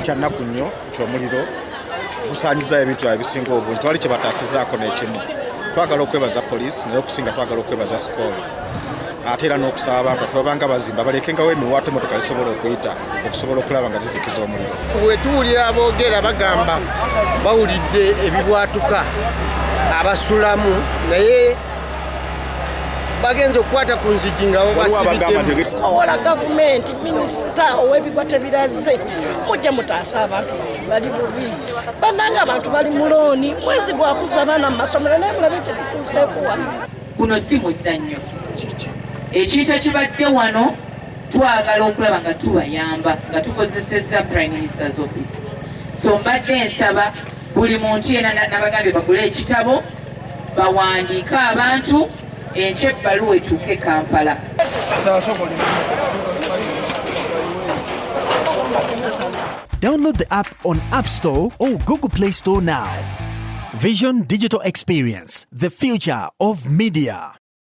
kyannaku nnyo nti omuliro gusaanyiza ebintu ebisinga obungi twali kye bataasizaako n'ekimu. Twagala okwebaza poliisi naye okusinga twagala okwebaza sikolo ate era n'okusaba abantu baffe babanga bazimba balekengawo emiwaatwa emmotoka zisobola okuyita okusobola okulaba nga zizikiza omuliro. Bwe tuwulira aboogera bagamba bawulidde ebibwatuka abasulamu naye bagenze okukwata ku nzigi nga babasibiddemu. Owola gavumenti minisita ow'ebikwate biraze mujja mutaasa abantu bali bubi bannanga abantu bali mu looni mwezi gwakuza abaana mu masomero naye mulabe kye tutuuseeko wano. Kuno si muzannyo. Ekintu ekibadde wano twagala okulaba nga tubayamba nga tukozesezza Prime Minister's Office. So mbadde nsaba buli muntu yena nabagambye bagule ekitabo bawandiike abantu enkya ebbaluwa etuuke Kampala. Download the app on App Store or Google Play Store now. Vision Digital Experience, the future of media.